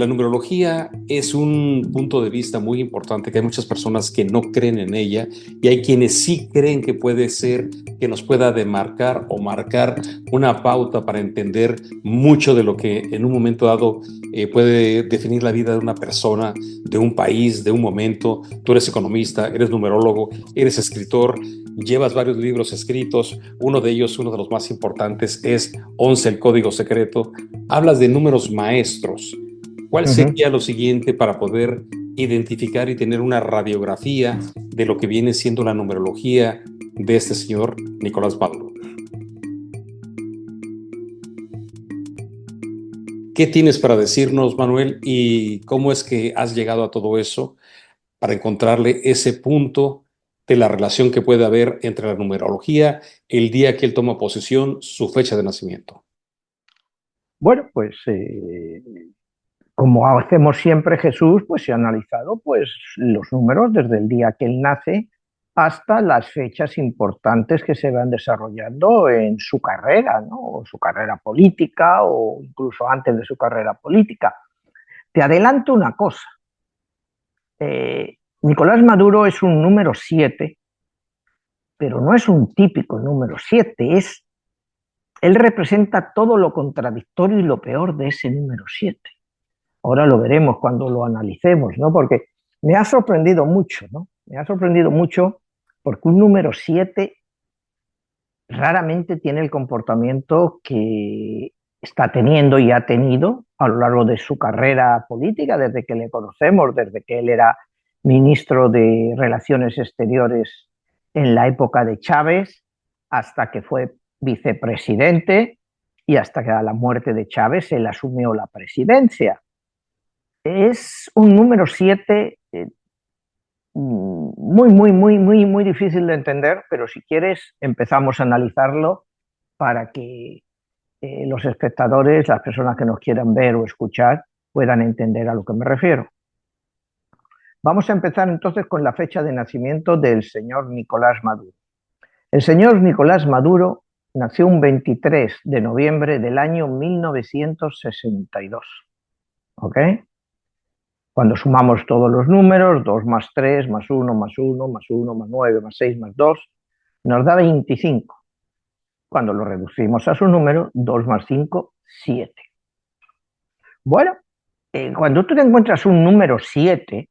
La numerología es un punto de vista muy importante, que hay muchas personas que no creen en ella y hay quienes sí creen que puede ser, que nos pueda demarcar o marcar una pauta para entender mucho de lo que en un momento dado puede definir la vida de una persona, de un país, de un momento. Tú eres economista, eres numerólogo, eres escritor, llevas varios libros escritos. Uno de ellos, uno de los más importantes, es 11, el código secreto. Hablas de números maestros. ¿Cuál sería lo siguiente para poder identificar y tener una radiografía de lo que viene siendo la numerología de este señor Nicolás Maduro? ¿Qué tienes para decirnos, Manuel, y cómo es que has llegado a todo eso para encontrarle ese punto de la relación que puede haber entre la numerología, el día que él toma posesión, su fecha de nacimiento? Bueno, pues como hacemos siempre Jesús, pues se ha analizado pues los números desde el día que él nace hasta las fechas importantes que se van desarrollando en su carrera, ¿no? O su carrera política o incluso antes de su carrera política. Te adelanto una cosa. Nicolás Maduro es un número 7, pero no es un típico número 7, él representa todo lo contradictorio y lo peor de ese número 7. Ahora lo veremos cuando lo analicemos, ¿no? Porque me ha sorprendido mucho, ¿no? Me ha sorprendido mucho porque un número 7 raramente tiene el comportamiento que está teniendo y ha tenido a lo largo de su carrera política, desde que le conocemos, desde que él era ministro de Relaciones Exteriores en la época de Chávez, hasta que fue vicepresidente y hasta que a la muerte de Chávez él asumió la presidencia. Es un número 7 muy difícil de entender, pero si quieres empezamos a analizarlo para que los espectadores, las personas que nos quieran ver o escuchar, puedan entender a lo que me refiero. Vamos a empezar entonces con la fecha de nacimiento del señor Nicolás Maduro. El señor Nicolás Maduro nació un 23 de noviembre del año 1962. ¿Ok? Cuando sumamos todos los números, 2 más 3, más 1, más 1, más 1, más 9, más 6, más 2, nos da 25. Cuando lo reducimos a su número, 2 más 5, 7. Bueno, cuando tú te encuentras un número 7,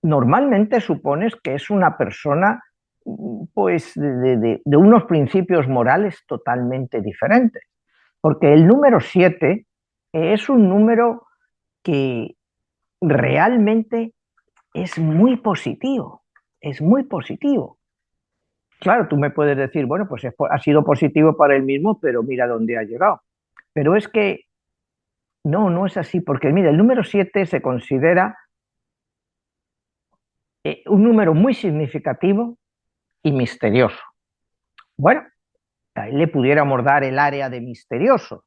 normalmente supones que es una persona pues de unos principios morales totalmente diferentes. Porque el número 7 es un número que realmente es muy positivo, es muy positivo. Claro, tú me puedes decir, bueno, pues ha sido positivo para él mismo, pero mira dónde ha llegado. Pero es que no es así, porque mira, el número 7 se considera un número muy significativo y misterioso. Bueno, ahí le pudiéramos dar el área de misterioso,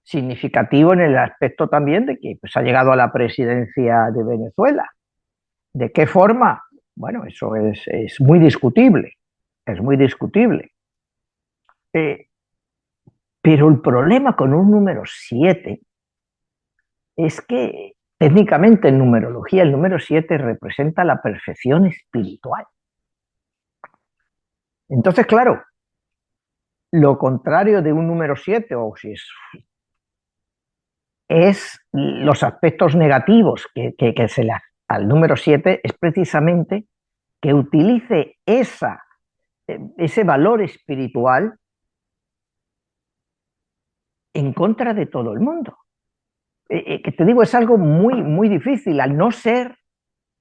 significativo en el aspecto también de que pues, ha llegado a la presidencia de Venezuela. ¿De qué forma? Bueno, eso es muy discutible, es muy discutible. Pero el problema con un número 7 es que técnicamente en numerología el número 7 representa la perfección espiritual. Entonces, claro, lo contrario de un número 7, o si es los aspectos negativos que se le al número 7, es precisamente que utilice ese valor espiritual en contra de todo el mundo. Que te digo, es algo muy difícil, al no ser,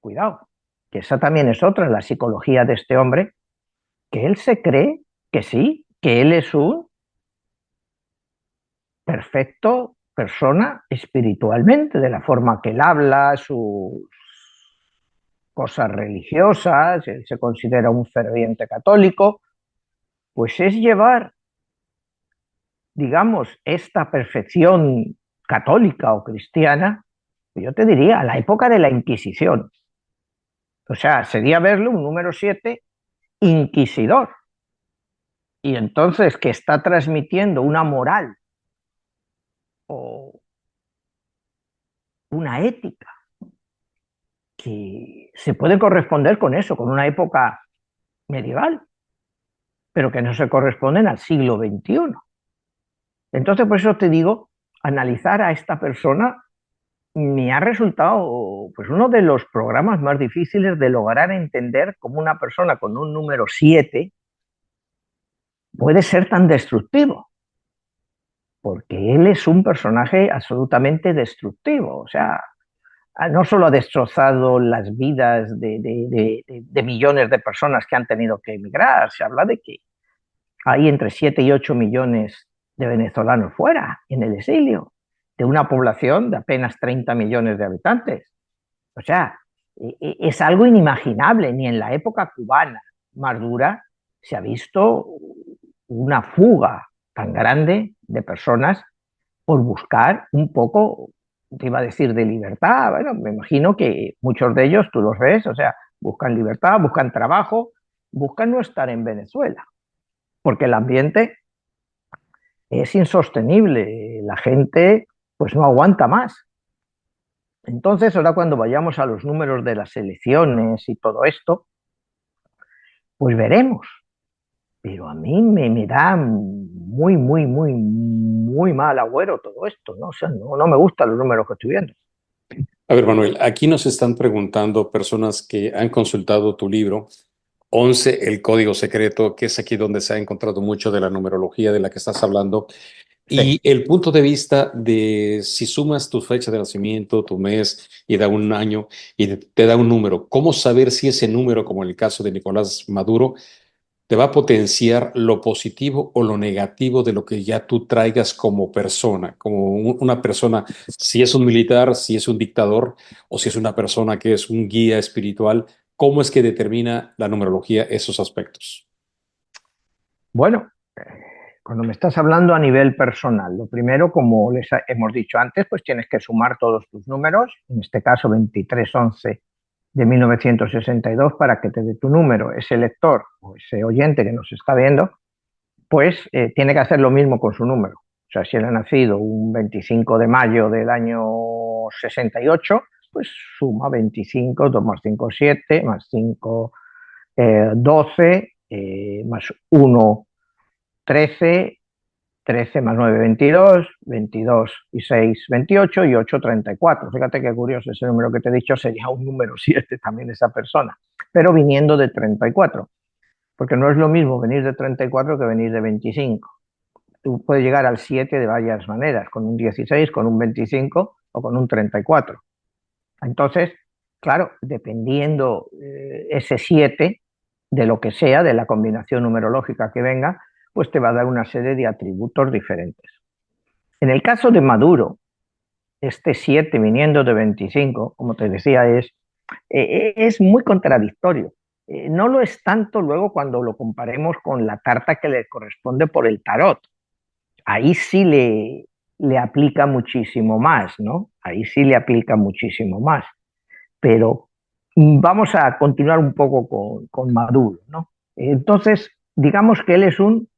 cuidado, que esa también es otra, la psicología de este hombre, que él se cree que sí, que él es un perfecto persona espiritualmente, de la forma que él habla, sus cosas religiosas, él se considera un ferviente católico, pues es llevar, digamos, esta perfección católica o cristiana, yo te diría, a la época de la Inquisición. O sea, sería verlo un número 7 inquisidor. Y entonces que está transmitiendo una moral o una ética que se puede corresponder con eso, con una época medieval, pero que no se corresponden al siglo XXI. Entonces, por eso te digo, analizar a esta persona me ha resultado pues, uno de los programas más difíciles de lograr entender cómo una persona con un número 7 puede ser tan destructivo, porque él es un personaje absolutamente destructivo, o sea, no solo ha destrozado las vidas de millones de personas que han tenido que emigrar, se habla de que hay entre 7 y 8 millones de venezolanos fuera, en el exilio, de una población de apenas 30 millones de habitantes. O sea, es algo inimaginable, ni en la época cubana más dura se ha visto una fuga tan grande de personas por buscar un poco, te iba a decir, de libertad. Bueno, me imagino que muchos de ellos, tú los ves, o sea, buscan libertad, buscan trabajo, buscan no estar en Venezuela, porque el ambiente es insostenible, la gente pues no aguanta más. Entonces, ahora cuando vayamos a los números de las elecciones y todo esto, pues veremos. Pero a mí me da muy mal agüero todo esto, ¿no? O sea, no me gustan los números que estoy viendo. A ver, Manuel, aquí nos están preguntando personas que han consultado tu libro, 11, el código secreto, que es aquí donde se ha encontrado mucho de la numerología de la que estás hablando. Sí. Y el punto de vista de si sumas tu fecha de nacimiento, tu mes y da un año y te da un número, ¿cómo saber si ese número, como en el caso de Nicolás Maduro, te va a potenciar lo positivo o lo negativo de lo que ya tú traigas como persona, como una persona, si es un militar, si es un dictador o si es una persona que es un guía espiritual? ¿Cómo es que determina la numerología esos aspectos? Bueno, cuando me estás hablando a nivel personal, lo primero, como les hemos dicho antes, pues tienes que sumar todos tus números, en este caso 2311 de 1962, para que te dé tu número. Ese lector o ese oyente que nos está viendo, pues tiene que hacer lo mismo con su número. O sea, si él ha nacido un 25 de mayo del año 68, pues suma 25, 2 más 5, 7, más 5, 12, más 1, 13, 13 más 9, 22, 22 y 6, 28 y 8, 34. Fíjate qué curioso, ese número que te he dicho sería un número 7 también esa persona, pero viniendo de 34, porque no es lo mismo venir de 34 que venir de 25. Tú puedes llegar al 7 de varias maneras, con un 16, con un 25 o con un 34. Entonces, claro, dependiendo ese 7 de lo que sea, de la combinación numerológica que venga, pues te va a dar una serie de atributos diferentes. En el caso de Maduro, este 7 viniendo de 25, como te decía, es muy contradictorio. No lo es tanto luego cuando lo comparemos con la carta que le corresponde por el tarot. Ahí sí le aplica muchísimo más, ¿no? Ahí sí le aplica muchísimo más. Pero vamos a continuar un poco con Maduro, ¿no? Entonces, digamos que él es un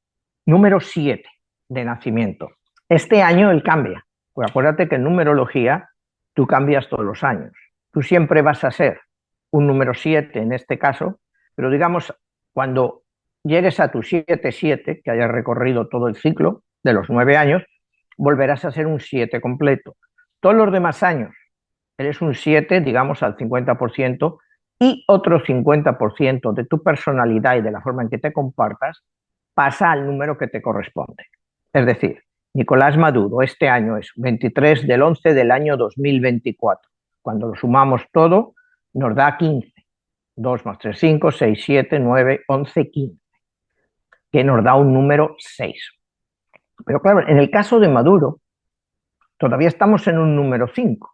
número 7 de nacimiento. Este año él cambia. Pues acuérdate que en numerología tú cambias todos los años. Tú siempre vas a ser un número 7 en este caso, pero digamos, cuando llegues a tu 7-7, que hayas recorrido todo el ciclo de los 9 años, volverás a ser un 7 completo. Todos los demás años eres un 7, digamos, al 50%, y otro 50% de tu personalidad y de la forma en que te compartas pasa al número que te corresponde. Es decir, Nicolás Maduro este año es 23 del 11 del año 2024. Cuando lo sumamos todo, nos da 15. 2 más 3, 5, 6, 7, 9, 11, 15, que nos da un número 6. Pero claro, en el caso de Maduro, todavía estamos en un número 5,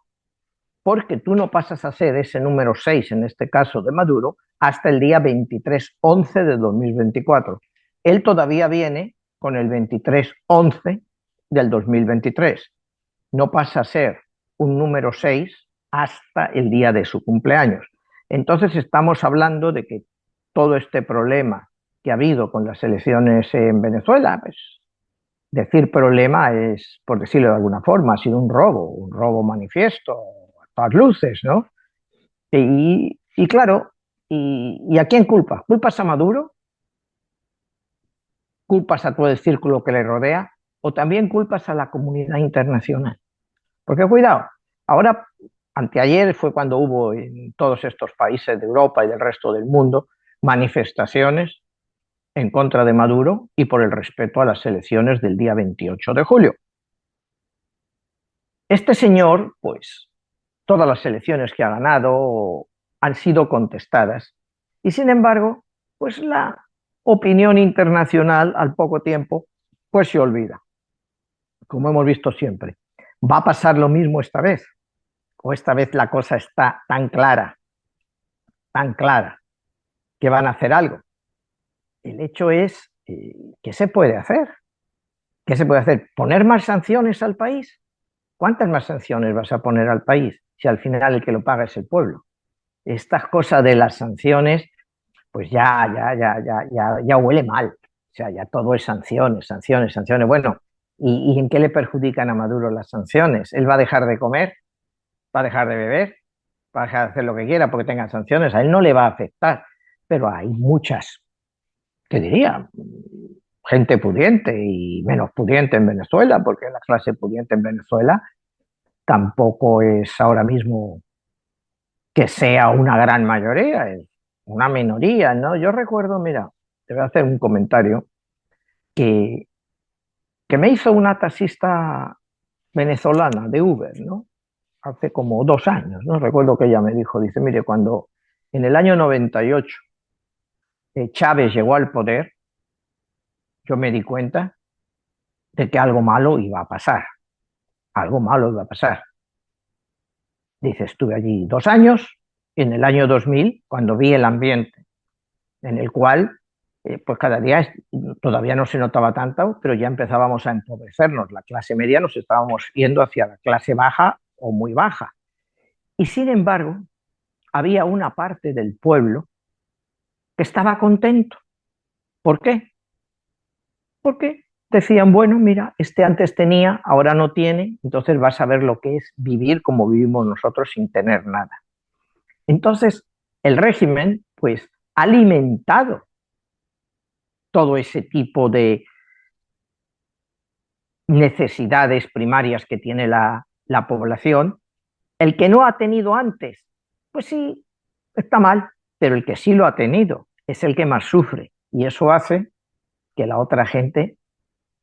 porque tú no pasas a ser ese número 6, en este caso de Maduro, hasta el día 23-11 de 2024. Él todavía viene con el 23-11 del 2023. No pasa a ser un número 6 hasta el día de su cumpleaños. Entonces estamos hablando de que todo este problema que ha habido con las elecciones en Venezuela, pues decir problema es, por decirlo de alguna forma, ha sido un robo manifiesto, todas luces, ¿no? Y claro, ¿y a quién culpas? ¿Culpas a Maduro? ¿Culpas a todo el círculo que le rodea? ¿O también culpas a la comunidad internacional? Porque cuidado, ahora, anteayer fue cuando hubo en todos estos países de Europa y del resto del mundo manifestaciones en contra de Maduro y por el respeto a las elecciones del día 28 de julio. Este señor, pues, todas las elecciones que ha ganado han sido contestadas y sin embargo, pues la opinión internacional al poco tiempo, pues se olvida, como hemos visto siempre. ¿Va a pasar lo mismo esta vez? ¿O esta vez la cosa está tan clara, que van a hacer algo? El hecho es, ¿qué se puede hacer? ¿Qué se puede hacer? ¿Poner más sanciones al país? ¿Cuántas más sanciones vas a poner al país si al final el que lo paga es el pueblo? Estas cosas de las sanciones, pues ya huele mal. O sea, ya todo es sanciones, sanciones, sanciones. Bueno, ¿y en qué le perjudican a Maduro las sanciones? ¿Él va a dejar de comer? ¿Va a dejar de beber? ¿Va a dejar de hacer lo que quiera porque tengan sanciones? A él no le va a afectar. Pero hay muchas, ¿qué diría? Gente pudiente y menos pudiente en Venezuela, porque la clase pudiente en Venezuela tampoco es ahora mismo que sea una gran mayoría, es una minoría, ¿no? Yo recuerdo, mira, te voy a hacer un comentario que, que me hizo una taxista venezolana de Uber, ¿no? Hace como 2 años, ¿no? Recuerdo que ella me dijo, dice, mire, cuando en el año 98 Chávez llegó al poder, yo me di cuenta de que algo malo iba a pasar, algo malo iba a pasar. Dice, estuve allí 2 años, en el año 2000, cuando vi el ambiente en el cual, pues cada día todavía no se notaba tanto, pero ya empezábamos a empobrecernos. La clase media nos estábamos yendo hacia la clase baja o muy baja. Y sin embargo, había una parte del pueblo que estaba contento. ¿Por qué? Porque decían, bueno, mira, este antes tenía, ahora no tiene, entonces vas a ver lo que es vivir como vivimos nosotros sin tener nada. Entonces, el régimen, pues, ha alimentado todo ese tipo de necesidades primarias que tiene la población. El que no ha tenido antes, pues sí, está mal, pero el que sí lo ha tenido es el que más sufre y eso hace que la otra gente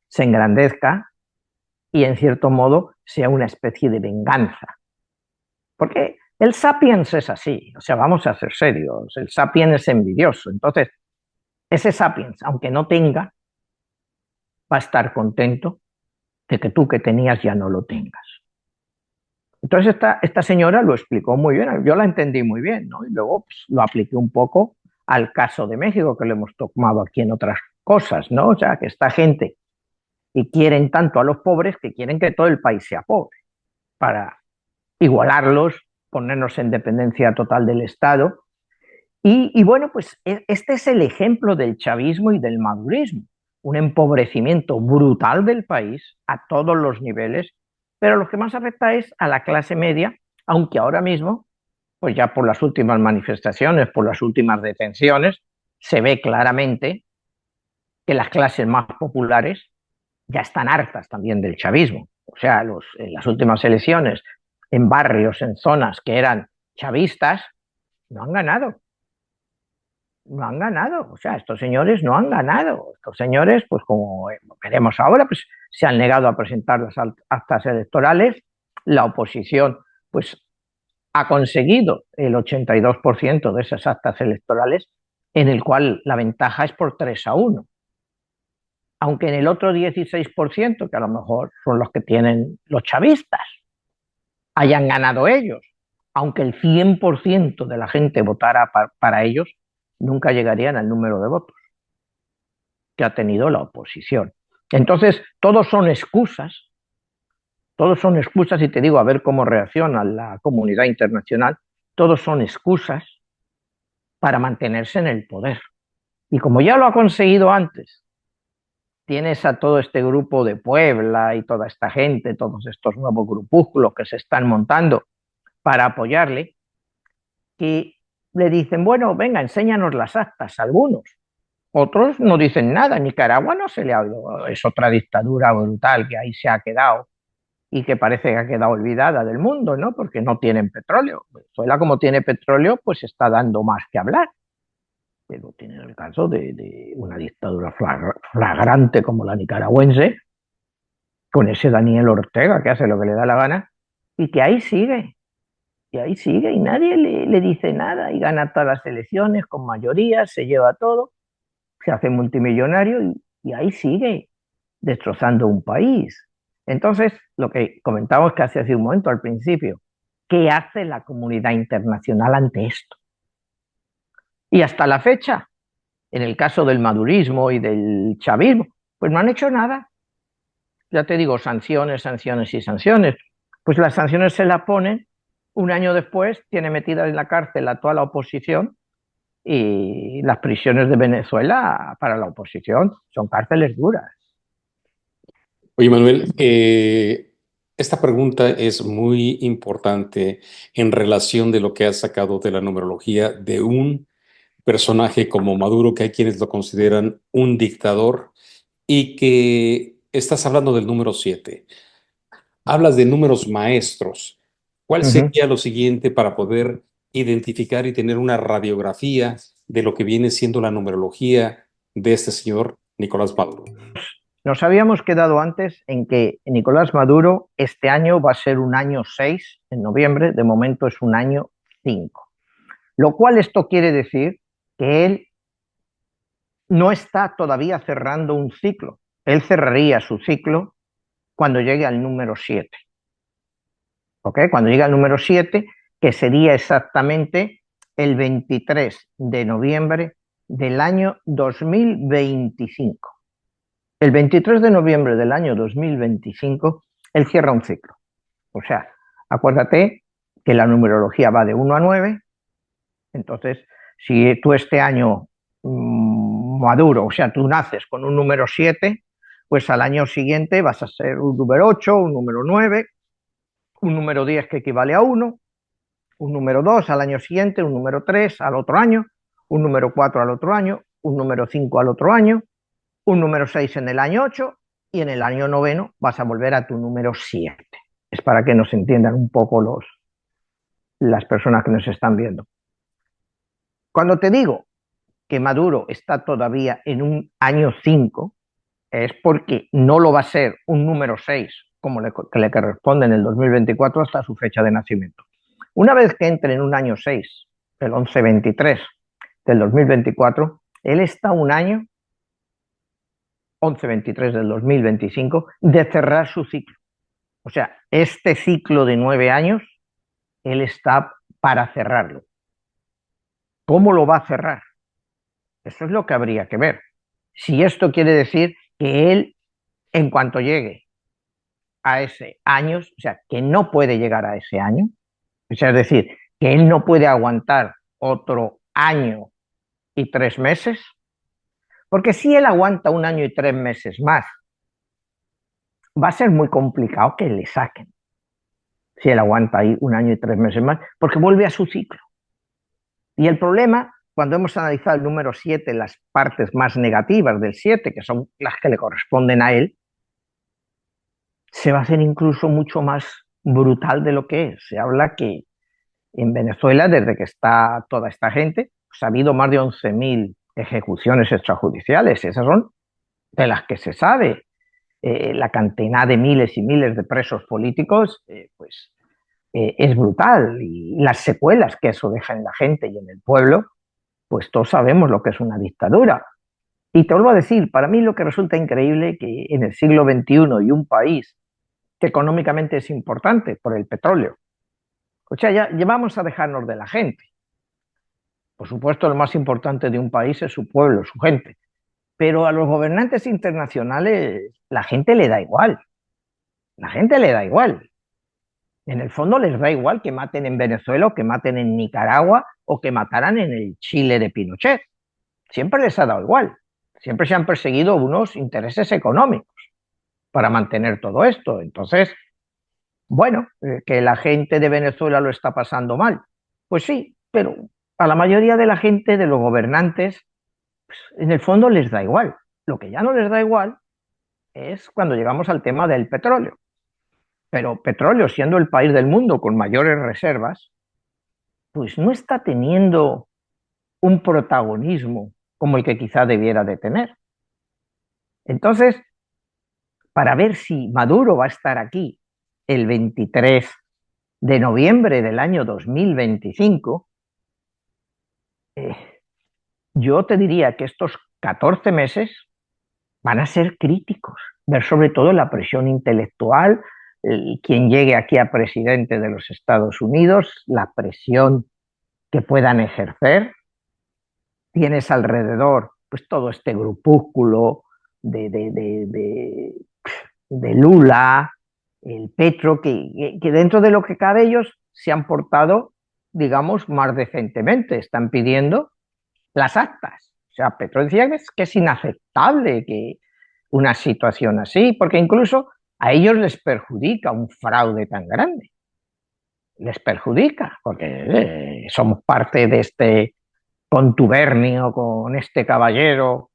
se engrandezca y en cierto modo sea una especie de venganza. Porque el sapiens es así, o sea, vamos a ser serios, el sapiens es envidioso, entonces ese sapiens, aunque no tenga, va a estar contento de que tú que tenías ya no lo tengas. Entonces esta señora lo explicó muy bien, yo la entendí muy bien, ¿no? Y luego pues, lo apliqué un poco al caso de México, que lo hemos tomado aquí en otras cosas, ¿no? O sea, que esta gente y quieren tanto a los pobres que quieren que todo el país sea pobre, para igualarlos, ponernos en dependencia total del Estado. Y bueno, pues este es el ejemplo del chavismo y del madurismo, un empobrecimiento brutal del país a todos los niveles, pero lo que más afecta es a la clase media, aunque ahora mismo, pues ya por las últimas manifestaciones, por las últimas detenciones, se ve claramente que las clases más populares ya están hartas también del chavismo. O sea, en las últimas elecciones, en barrios, en zonas que eran chavistas, no han ganado. No han ganado. O sea, estos señores no han ganado. Estos señores, pues como veremos ahora, pues se han negado a presentar las actas electorales. La oposición, pues ha conseguido el 82% de esas actas electorales, en el cual la ventaja es por 3-1. Aunque en el otro 16%, que a lo mejor son los que tienen los chavistas, hayan ganado ellos, aunque el 100% de la gente votara para ellos, nunca llegarían al número de votos que ha tenido la oposición. Entonces, todos son excusas, y te digo, a ver cómo reacciona la comunidad internacional, todos son excusas para mantenerse en el poder. Y como ya lo ha conseguido antes, tienes a todo este grupo de Puebla y toda esta gente, todos estos nuevos grupúsculos que se están montando, para apoyarle, que le dicen, bueno, venga, enséñanos las actas, algunos. Otros no dicen nada. Nicaragua no se le ha oído, es otra dictadura brutal que ahí se ha quedado y que parece que ha quedado olvidada del mundo, ¿no? Porque no tienen petróleo. Venezuela, como tiene petróleo, pues está dando más que hablar. Pero tiene el caso de una dictadura flagrante como la nicaragüense, con ese Daniel Ortega que hace lo que le da la gana, y que ahí sigue, y nadie le dice nada, y gana todas las elecciones con mayoría, se lleva todo, se hace multimillonario y ahí sigue destrozando un país. Entonces, lo que comentamos que hace un momento al principio, ¿qué hace la comunidad internacional ante esto? Y hasta la fecha, en el caso del madurismo y del chavismo, pues no han hecho nada. Ya te digo, sanciones, sanciones y sanciones. Pues las sanciones se las ponen, un año después tiene metida en la cárcel a toda la oposición, y las prisiones de Venezuela para la oposición son cárceles duras. Oye, Manuel, esta pregunta es muy importante en relación de lo que has sacado de la numerología de un personaje como Maduro, que hay quienes lo consideran un dictador, y que estás hablando del número 7. Hablas de números maestros. ¿Cuál Uh-huh. sería lo siguiente para poder identificar y tener una radiografía de lo que viene siendo la numerología de este señor Nicolás Maduro? Nos habíamos quedado antes en que Nicolás Maduro este año va a ser un año 6 en noviembre, de momento es un año 5. Lo cual esto quiere decir que él no está todavía cerrando un ciclo. Él cerraría su ciclo cuando llegue al número 7. ¿Ok? Cuando llegue al número 7, que sería exactamente el 23 de noviembre del año 2025. El 23 de noviembre del año 2025, él cierra un ciclo. O sea, acuérdate que la numerología va de 1 a 9. Entonces, si tú este año Maduro, o sea, tú naces con un número 7, pues al año siguiente vas a ser un número 8, un número 9, un número 10 que equivale a 1, un número 2 al año siguiente, un número 3 al otro año, un número 4 al otro año, un número 5 al otro año, un número 6 en el año 8, y en el año noveno vas a volver a tu número 7. Es para que nos entiendan un poco las personas que nos están viendo. Cuando te digo que Maduro está todavía en un año 5, es porque no lo va a ser un número 6 como que le corresponde en el 2024 hasta su fecha de nacimiento. Una vez que entre en un año 6, el 11-23 del 2024, él está un año, 11-23 del 2025, de cerrar su ciclo. O sea, este ciclo de 9 años, él está para cerrarlo. ¿Cómo lo va a cerrar? Eso es lo que habría que ver. Si esto quiere decir que él, en cuanto llegue a ese año, o sea, que no puede llegar a ese año, o sea, es decir, que él no puede aguantar otro año y 3 meses, porque si él aguanta un año y 3 meses más, va a ser muy complicado que le saquen, si él aguanta ahí un año y 3 meses más, porque vuelve a su ciclo. Y el problema, cuando hemos analizado el número 7, las partes más negativas del 7, que son las que le corresponden a él, se va a hacer incluso mucho más brutal de lo que es. Se habla que en Venezuela, desde que está toda esta gente, pues ha habido más de 11.000 ejecuciones extrajudiciales. Esas son de las que se sabe. La cantidad de miles y miles de presos políticos, es brutal. Y las secuelas que eso deja en la gente y en el pueblo, pues todos sabemos lo que es una dictadura. Y te vuelvo a decir, para mí lo que resulta increíble que en el siglo XXI y un país que económicamente es importante por el petróleo, o sea, ya vamos a dejarnos de la gente. Por supuesto, lo más importante de un país es su pueblo, su gente. Pero a los gobernantes internacionales la gente le da igual. La gente le da igual. En el fondo les da igual que maten en Venezuela o que maten en Nicaragua o que mataran en el Chile de Pinochet. Siempre les ha dado igual. Siempre se han perseguido unos intereses económicos para mantener todo esto. Entonces, Bueno, que la gente de Venezuela lo está pasando mal. Pues sí, pero a la mayoría de la gente, de los gobernantes, pues, en el fondo les da igual. Lo que ya no les da igual es cuando llegamos al tema del petróleo. Pero petróleo, siendo el país del mundo con mayores reservas, pues no está teniendo un protagonismo como el que quizá debiera de tener. Entonces, para ver si Maduro va a estar aquí el 23 de noviembre del año 2025, eh, yo te diría que estos 14 meses van a ser críticos, ver sobre todo la presión intelectual, quien llegue aquí a presidente de los Estados Unidos, la presión que puedan ejercer. Tienes alrededor pues todo este grupúsculo de Lula, el Petro, que dentro de lo que cabe ellos se han portado, digamos, más decentemente, están pidiendo las actas. O sea, Petro decía que es inaceptable que una situación así, porque incluso a ellos les perjudica un fraude tan grande. Les perjudica, porque somos parte de este contubernio con este caballero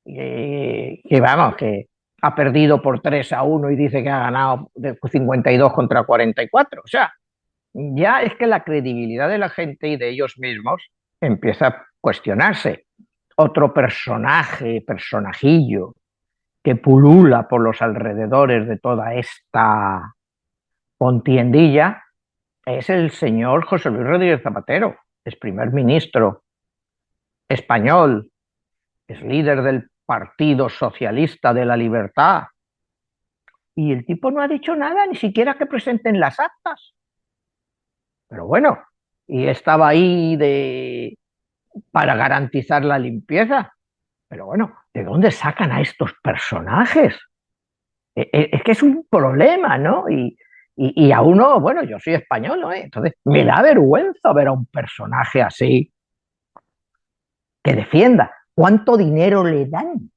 que vamos, que ha perdido por 3-1 y dice que ha ganado de 52 contra 44. O sea, ya es que la credibilidad de la gente y de ellos mismos empieza a cuestionarse. Otro personajillo que pulula por los alrededores de toda esta contiendilla es el señor José Luis Rodríguez Zapatero, es primer ministro español, es líder del Partido Socialista de la Libertad, y el tipo no ha dicho nada, ni siquiera que presenten las actas. Pero bueno, y estaba ahí para garantizar la limpieza. Pero bueno, ¿de dónde sacan a estos personajes? Es que es un problema, ¿no? Y a uno, bueno, yo soy español, ¿no? Entonces me da vergüenza ver a un personaje así que defienda. ¿Cuánto dinero le dan?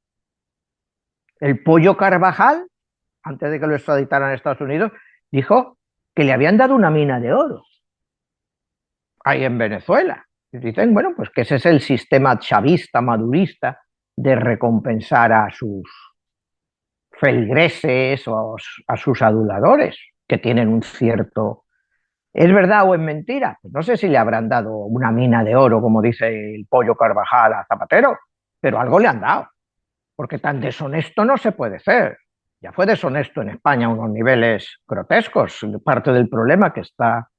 El Pollo Carvajal, antes de que lo extraditaran a Estados Unidos, dijo que le habían dado una mina de oro ahí en Venezuela. Y dicen, bueno, pues que ese es el sistema chavista, madurista, de recompensar a sus feligreses o a sus aduladores, que tienen un cierto... ¿Es verdad o es mentira? Pues no sé si le habrán dado una mina de oro, como dice el Pollo Carvajal a Zapatero, pero algo le han dado, porque tan deshonesto no se puede ser. Ya fue deshonesto en España a unos niveles grotescos. Parte del problema que está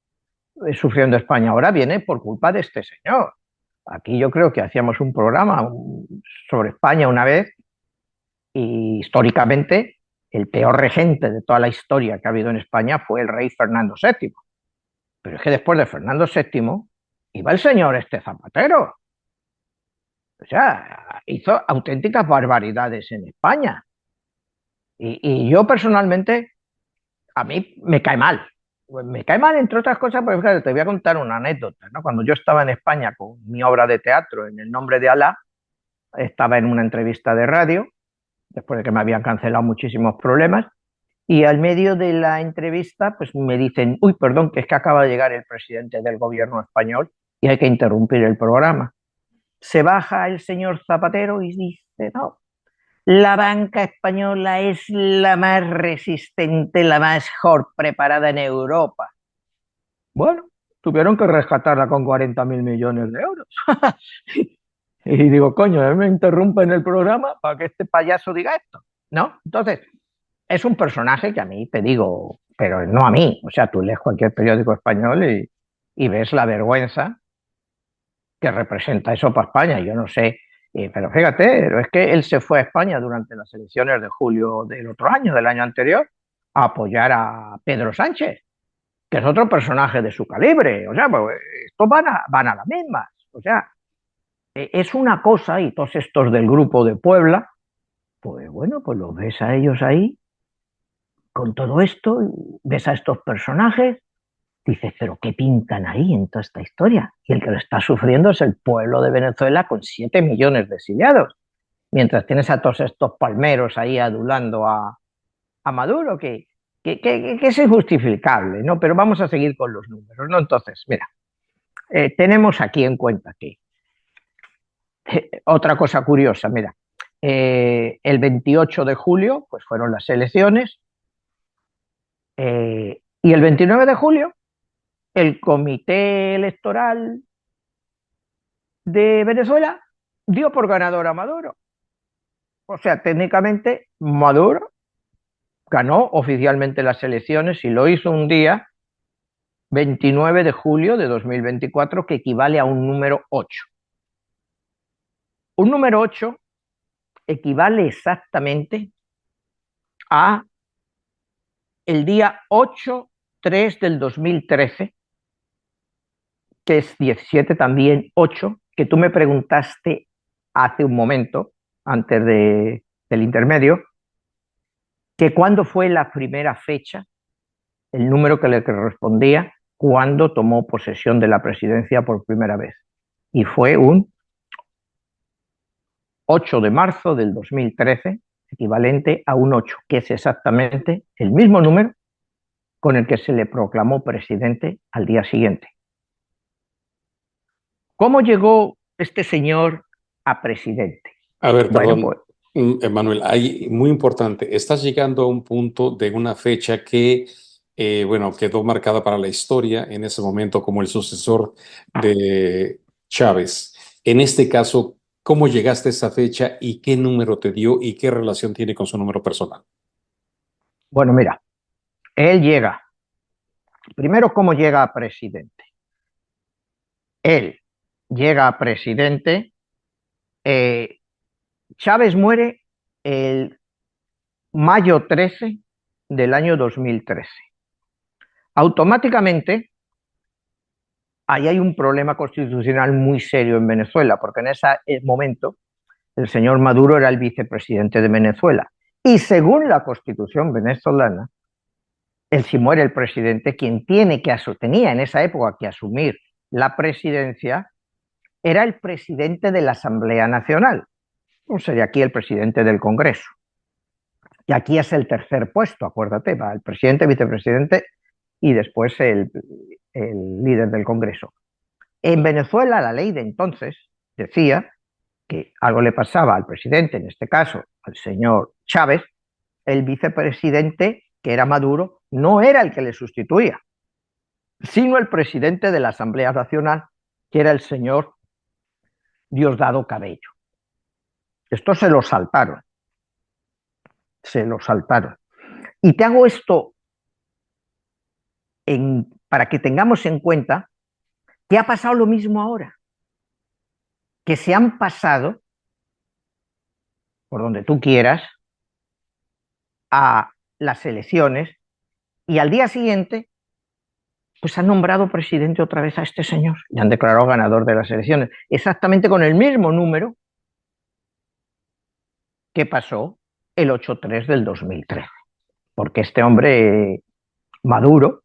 sufriendo España ahora viene por culpa de este señor. Aquí yo creo que hacíamos un programa sobre España una vez y históricamente el peor regente de toda la historia que ha habido en España fue el rey Fernando VII. Pero es que después de Fernando VII iba el señor este Zapatero. O sea, hizo auténticas barbaridades en España. Y yo personalmente, a mí me cae mal. Pues me cae mal, entre otras cosas, porque fíjate, te voy a contar una anécdota, ¿no? Cuando yo estaba en España con mi obra de teatro en El nombre de Alá, estaba en una entrevista de radio, después de que me habían cancelado muchísimos problemas, y al medio de la entrevista, pues me dicen, uy, perdón, que es que acaba de llegar el presidente del gobierno español y hay que interrumpir el programa. Se baja el señor Zapatero y dice, no, la banca española es la más resistente, la mejor preparada en Europa. Bueno, tuvieron que rescatarla con 40.000 millones de euros. Y digo, coño, me interrumpen el programa para que este payaso diga esto, ¿no? Entonces, es un personaje que a mí te digo, pero no a mí. O sea, tú lees cualquier periódico español y ves la vergüenza que representa eso para España. Yo no sé, pero fíjate, pero es que él se fue a España durante las elecciones de julio del otro año, del año anterior, a apoyar a Pedro Sánchez, que es otro personaje de su calibre. O sea, pues, estos van a la misma. O sea, es una cosa, y todos estos del grupo de Puebla, pues bueno, pues los ves a ellos ahí con todo esto, ves a estos personajes, dices, pero ¿qué pintan ahí en toda esta historia? Y el que lo está sufriendo es el pueblo de Venezuela con 7 millones de exiliados, mientras tienes a todos estos palmeros ahí adulando a Maduro, que que es injustificable, ¿no? Pero vamos a seguir con los números, ¿no? Entonces, mira, tenemos aquí en cuenta que otra cosa curiosa, mira, el 28 de julio, pues fueron las elecciones, y el 29 de julio, el Comité Electoral de Venezuela dio por ganador a Maduro. O sea, técnicamente Maduro ganó oficialmente las elecciones y lo hizo un día 29 de julio de 2024, que equivale a un número 8. Un número 8 equivale exactamente a el día 8-3 del 2013, que es 17 también 8, que tú me preguntaste hace un momento, antes del intermedio, que cuándo fue la primera fecha, el número que le correspondía cuando tomó posesión de la presidencia por primera vez. Y fue un 8 de marzo del 2013, equivalente a un 8, que es exactamente el mismo número con el que se le proclamó presidente al día siguiente. ¿Cómo llegó este señor a presidente? A ver, Bueno, perdón, pues Emanuel, hay, muy importante, estás llegando a un punto de una fecha que, bueno, quedó marcada para la historia en ese momento como el sucesor de Chávez. En este caso, ¿cómo llegaste a esa fecha y qué número te dio y qué relación tiene con su número personal? bueno, mira, él llega. Primero, ¿cómo llega a presidente? Él llega a presidente. eh, Chávez muere el mayo 13 del año 2013. Automáticamente, ahí hay un problema constitucional muy serio en Venezuela, porque en ese momento el señor Maduro era el vicepresidente de Venezuela. Y según la constitución venezolana, si muere el presidente, quien tenía en esa época que asumir la presidencia era el presidente de la Asamblea Nacional. O sería aquí el presidente del Congreso. Y aquí es el tercer puesto, acuérdate, va el presidente, vicepresidente y después el líder del Congreso. En Venezuela, la ley de entonces decía que algo le pasaba al presidente, en este caso al señor Chávez, el vicepresidente, que era Maduro, no era el que le sustituía, sino el presidente de la Asamblea Nacional, que era el señor Diosdado Cabello. Esto se lo saltaron, se lo saltaron. Y te hago esto para que tengamos en cuenta que ha pasado lo mismo ahora, que se han pasado, por donde tú quieras, a las elecciones y al día siguiente pues han nombrado presidente otra vez a este señor y han declarado ganador de las elecciones, exactamente con el mismo número que pasó el 8-3 del 2013, porque este hombre Maduro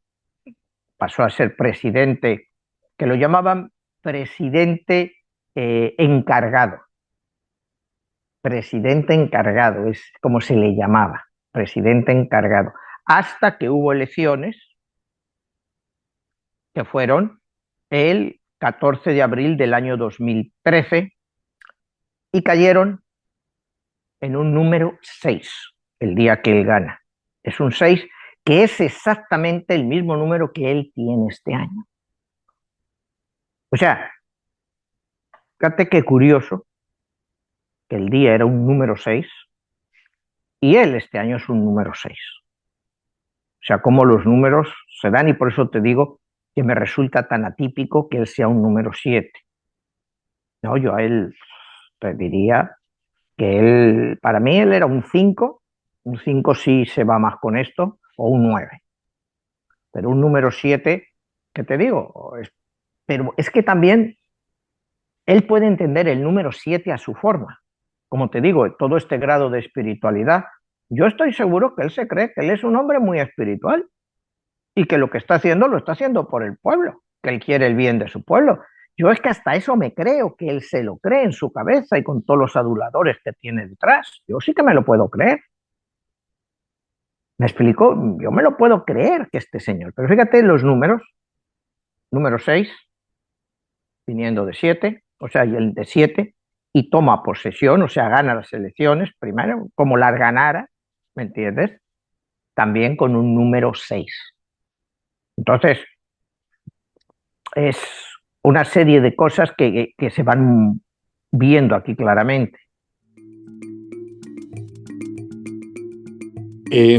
pasó a ser presidente, que lo llamaban presidente encargado. Presidente encargado, es como se le llamaba, presidente encargado, hasta que hubo elecciones que fueron el 14 de abril del año 2013 y cayeron en un número 6 el día que él gana. Es un 6 que es exactamente el mismo número que él tiene este año. O sea, fíjate qué curioso que el día era un número 6 y él este año es un número 6. O sea, cómo los números se dan y por eso te digo que me resulta tan atípico que él sea un número 7. No, yo a él te diría que él, para mí él era un 5 sí se va más con esto, o un 9. Pero un número 7, ¿qué te digo? Pero es que también él puede entender el número 7 a su forma. Como te digo, todo este grado de espiritualidad, yo estoy seguro que él se cree que él es un hombre muy espiritual y que lo que está haciendo lo está haciendo por el pueblo, que él quiere el bien de su pueblo. Yo es que hasta eso me creo, que él se lo cree en su cabeza y con todos los aduladores que tiene detrás. Yo sí que me lo puedo creer. ¿Me explicó? Yo me lo puedo creer que este señor, pero fíjate los números, número 6 viniendo de 7, o sea, y el de 7, y toma posesión, o sea, gana las elecciones, primero, como las ganara, ¿me entiendes? También con un número 6. Entonces, es una serie de cosas que se van viendo aquí claramente.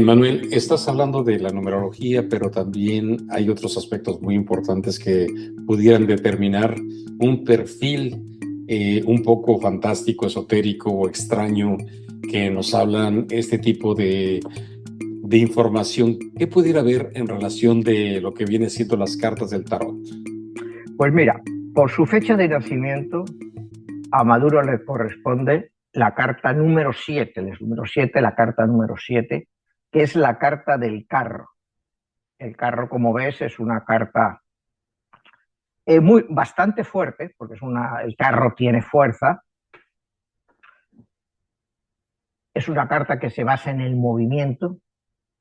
Manuel, estás hablando de la numerología, pero también hay otros aspectos muy importantes que pudieran determinar un perfil un poco fantástico, esotérico o extraño que nos hablan este tipo de información. ¿Qué pudiera haber en relación de lo que viene siendo las cartas del tarot? Pues mira, por su fecha de nacimiento, a Maduro le corresponde la carta número 7, el número 7, la carta número 7, que es la carta del carro. El carro, como ves, es una carta bastante fuerte, porque el carro tiene fuerza. Es una carta que se basa en el movimiento,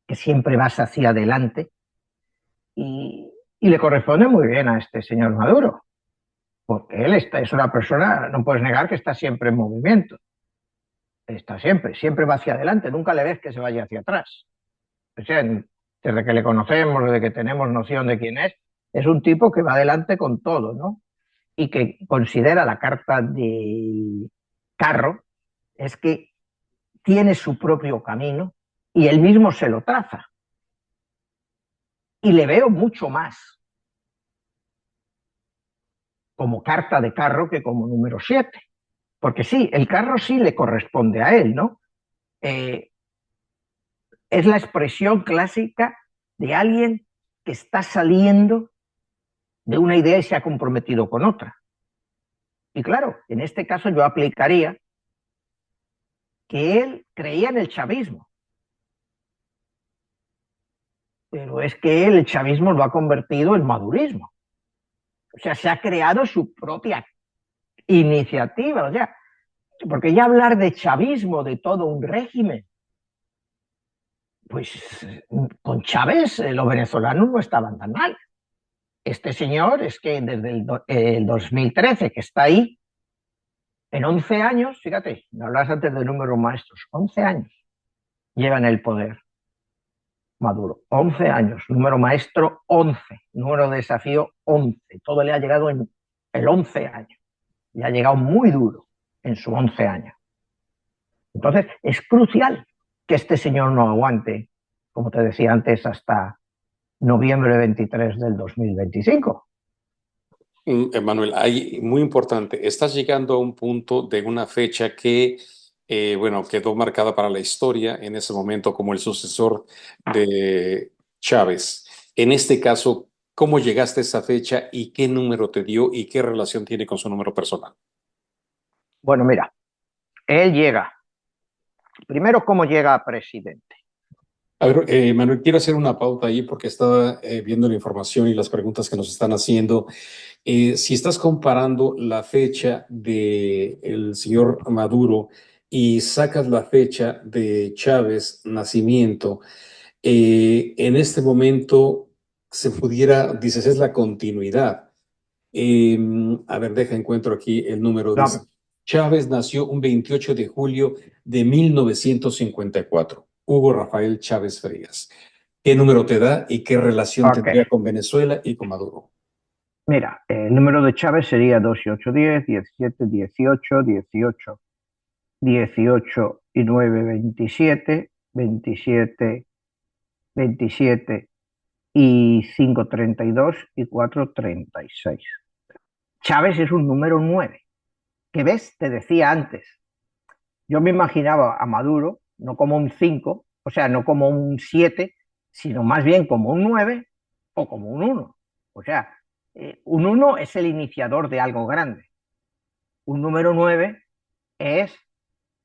que siempre vas hacia adelante, y le corresponde muy bien a este señor Maduro, porque es una persona, no puedes negar que está siempre en movimiento, está siempre va hacia adelante, nunca le ves que se vaya hacia atrás. O sea, desde que le conocemos, desde que tenemos noción de quién es un tipo que va adelante con todo, ¿no? Y que considera la carta del carro, es que tiene su propio camino y él mismo se lo traza. Y le veo mucho más como carta de carro que como número 7. Porque sí, el carro sí le corresponde a él, ¿no? Eh, es la expresión clásica de alguien que está saliendo de una idea y se ha comprometido con otra. Y claro, en este caso yo aplicaría que él creía en el chavismo, pero es que él, el chavismo lo ha convertido en madurismo. O sea, se ha creado su propia iniciativa. O sea, porque ya hablar de chavismo, de todo un régimen, pues con Chávez los venezolanos no estaban tan mal. Este señor es que desde el 2013 que está ahí, en 11 años, fíjate, me hablabas antes de números maestros, 11 años lleva en el poder Maduro, 11 años, número maestro 11, número de desafío 11, todo le ha llegado en el 11 años, y ha llegado muy duro en su 11 años. Entonces, es crucial que este señor no aguante, como te decía antes, hasta noviembre 23 del 2025. Manuel, hay, muy importante, estás llegando a un punto de una fecha que, bueno, quedó marcada para la historia en ese momento como el sucesor de Chávez. En este caso, ¿cómo llegaste a esa fecha y qué número te dio y qué relación tiene con su número personal? Bueno, mira, él llega, primero, ¿cómo llega a presidente? A ver, Manuel, quiero hacer una pauta ahí porque estaba viendo la información y las preguntas que nos están haciendo. Si estás comparando la fecha del señor Maduro y sacas la fecha de Chávez, nacimiento, en este momento se pudiera, dices, es la continuidad. Eh, a ver, encuentro aquí el número. Dice, No, Chávez nació un 28 de julio de 1954. Hugo Rafael Chávez Frías. ¿Qué número te da y qué relación ok, tendría con Venezuela y con Maduro? mira, el número de Chávez sería 2 y 8, 10, 17, 18, 18, 18 y 9, 27, 27, 27 y 5, 32 y 4, 36. Chávez es un número 9, que ves, te decía antes, yo me imaginaba a Maduro no como un 5, o sea, no como un 7, sino más bien como un 9 o como un 1. O sea, un 1 es el iniciador de algo grande. Un número 9 es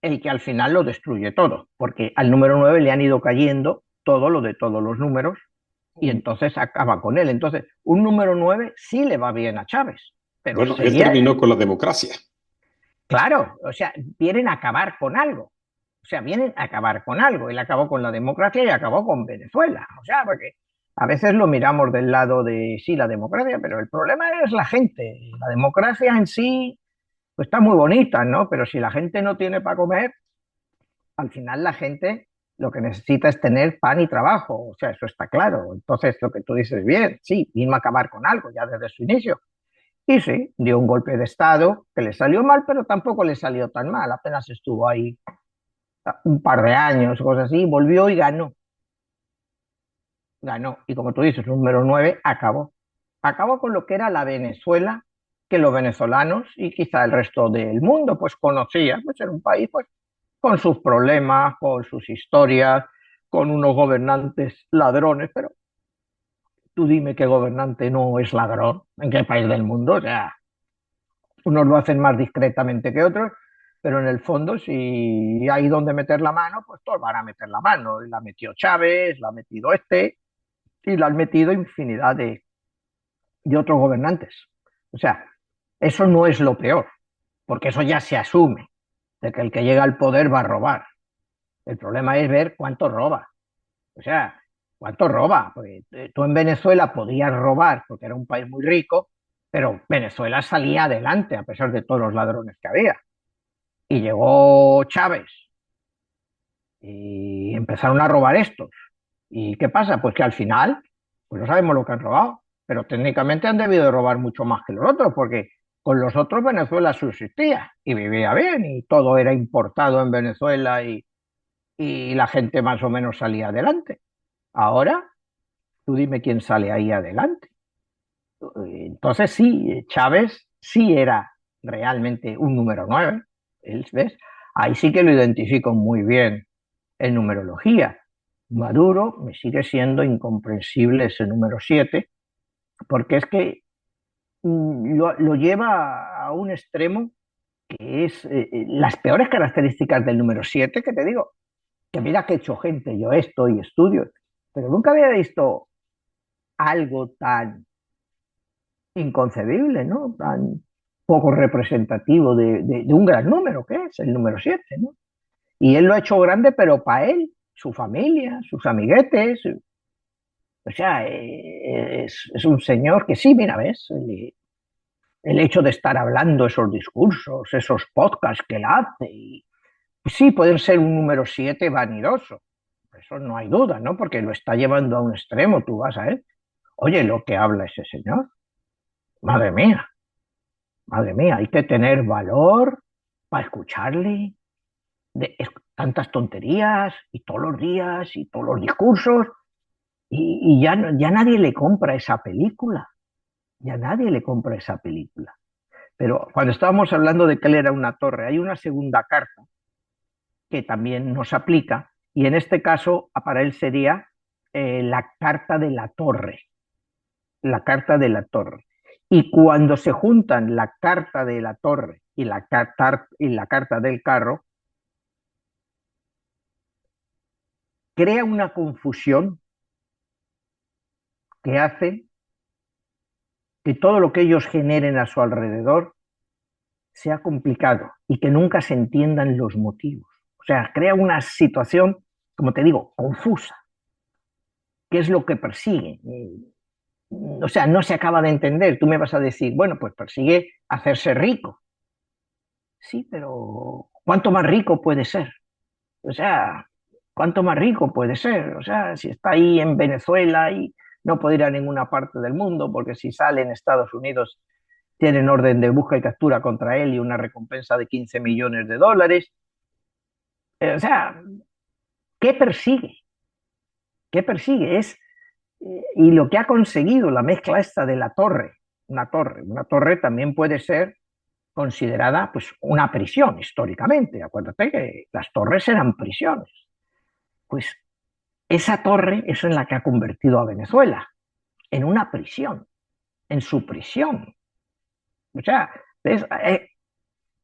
el que al final lo destruye todo, porque al número 9 le han ido cayendo todo lo de todos los números y entonces acaba con él. Entonces, un número 9 sí le va bien a Chávez, pero Él sería, terminó con la democracia. claro, o sea, quieren acabar con algo. O sea, vienen a acabar con algo. Él acabó con la democracia y acabó con Venezuela. O sea, porque a veces lo miramos del lado de, sí, la democracia, pero el problema es la gente. La democracia en sí, pues está muy bonita, ¿no? Pero si la gente no tiene para comer, al final la gente lo que necesita es tener pan y trabajo. O sea, eso está claro. Entonces, lo que tú dices, bien, sí, vino a acabar con algo ya desde su inicio. Y sí, dio un golpe de Estado que le salió mal, pero tampoco le salió tan mal. Apenas estuvo ahí un par de años, cosas así, volvió y ganó. Ganó. Y como tú dices, número 9 acabó. Acabó con lo que era la Venezuela, que los venezolanos y quizá el resto del mundo pues conocía. Pues era un país pues con sus problemas, con sus historias, con unos gobernantes ladrones, pero tú dime qué gobernante no es ladrón, en qué país del mundo, o sea, unos lo hacen más discretamente que otros, pero en el fondo, si hay donde meter la mano, pues todos van a meter la mano. Y la metió Chávez, la ha metido este, y la han metido infinidad de otros gobernantes. O sea, eso no es lo peor, porque eso ya se asume, de que el que llega al poder va a robar. El problema es ver cuánto roba. O sea, cuánto roba. Porque tú en Venezuela podías robar porque era un país muy rico, pero Venezuela salía adelante a pesar de todos los ladrones que había. Y llegó Chávez y empezaron a robar estos. ¿Y qué pasa? Pues que al final, pues no sabemos lo que han robado, pero técnicamente han debido de robar mucho más que los otros, porque con los otros Venezuela subsistía y vivía bien y todo era importado en Venezuela y la gente más o menos salía adelante. Ahora, tú dime quién sale ahí adelante. Entonces sí, Chávez sí era realmente un número 9. ¿Ves? Ahí sí que lo identifico muy bien en numerología. Maduro me sigue siendo incomprensible ese número 7 porque es que lo lleva a un extremo que es las peores características del número 7 que te digo, que mira que he hecho gente, yo esto y estudio, pero nunca había visto algo tan inconcebible, ¿no? Tan poco representativo de un gran número que es el número 7, ¿no? Y él lo ha hecho grande, pero para él, su familia, sus amiguetes, o sea, es un señor que sí, mira, ves, el hecho de estar hablando esos discursos, esos podcasts que él hace, y sí, pueden ser un número 7 vanidoso, eso no hay duda, ¿no? Porque lo está llevando a un extremo, tú vas a él. Oye, lo que habla ese señor, madre mía, madre mía, hay que tener valor para escucharle tantas tonterías y todos los días y todos los discursos y ya, ya nadie le compra esa película, ya nadie le compra esa película. Pero cuando estábamos hablando de que él era una torre, hay una segunda carta que también nos aplica y en este caso para él sería la carta de la torre, la carta de la torre. Y cuando se juntan la carta de la torre y la carta del carro, crea una confusión que hace que todo lo que ellos generen a su alrededor sea complicado y que nunca se entiendan los motivos. O sea, crea una situación, como te digo, confusa. ¿Qué es lo que persigue? O sea, no se acaba de entender. Tú me vas a decir, bueno, pues persigue hacerse rico. Sí, pero ¿cuánto más rico puede ser? O sea, ¿cuánto más rico puede ser? O sea, si está ahí en Venezuela y no puede ir a ninguna parte del mundo, porque si sale en Estados Unidos tienen orden de busca y captura contra él y una recompensa de 15 millones de dólares. O sea, ¿qué persigue? ¿Qué persigue? Y lo que ha conseguido la mezcla esta de la torre, una torre también puede ser considerada pues una prisión históricamente. Acuérdate que las torres eran prisiones. Pues esa torre es en la que ha convertido a Venezuela, en una prisión, en su prisión. O sea, ¿ves?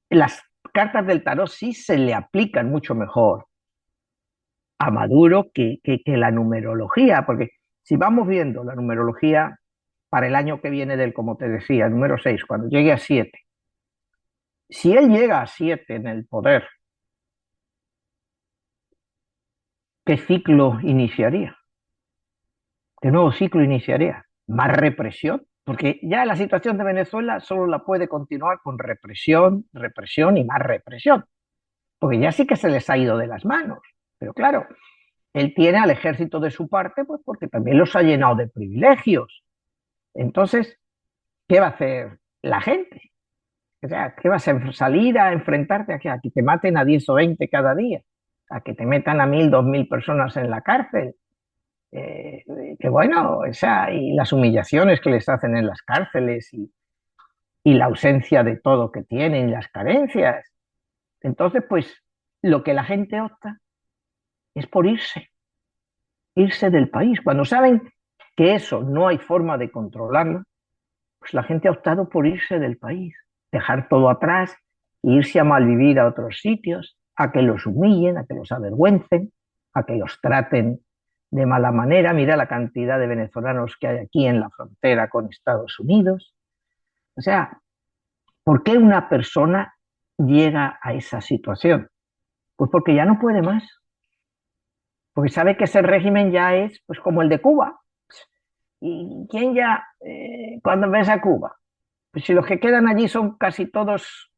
Las cartas del tarot sí se le aplican mucho mejor a Maduro que la numerología, porque si vamos viendo la numerología para el año que viene del, como te decía, el número 6 cuando llegue a 7, si él llega a 7 en el poder ¿qué ciclo iniciaría? ¿Qué nuevo ciclo iniciaría? ¿Más represión? Porque ya la situación de Venezuela solo la puede continuar con represión, represión y más represión, porque ya sí que se les ha ido de las manos. Pero claro, él tiene al ejército de su parte, pues porque también los ha llenado de privilegios. Entonces, ¿qué va a hacer la gente? O sea, ¿qué vas a salir a enfrentarte a que te maten a 10 o 20 cada día? A que te metan a 1000, 2000 personas en la cárcel. Que bueno, o sea, y las humillaciones que les hacen en las cárceles y la ausencia de todo que tienen, las carencias. Entonces, pues lo que la gente opta es por irse del país. Cuando saben que eso no hay forma de controlarlo, pues la gente ha optado por irse del país, dejar todo atrás e irse a malvivir a otros sitios, a que los humillen, a que los avergüencen, a que los traten de mala manera. Mira la cantidad de venezolanos que hay aquí en la frontera con Estados Unidos. O sea, ¿por qué una persona llega a esa situación? Pues porque ya no puede más, porque sabe que ese régimen ya es pues como el de Cuba. ¿Y quién ya, cuando ves a Cuba? Pues si los que quedan allí son casi todos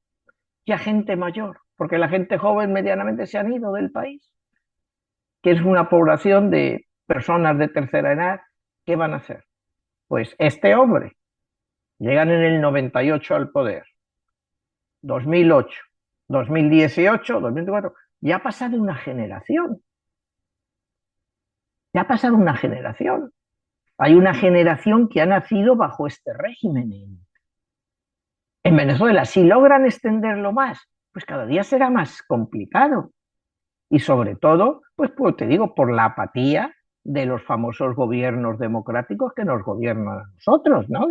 ya gente mayor, porque la gente joven medianamente se han ido del país, que es una población de personas de tercera edad. ¿Qué van a hacer? Pues este hombre, llegan en el 98 al poder, 2008, 2018, 2024, ya ha pasado una generación, ya ha pasado una generación. Hay una generación que ha nacido bajo este régimen en Venezuela. Si logran extenderlo más, pues cada día será más complicado. Y sobre todo, pues te digo, por la apatía de los famosos gobiernos democráticos que nos gobiernan a nosotros, ¿no?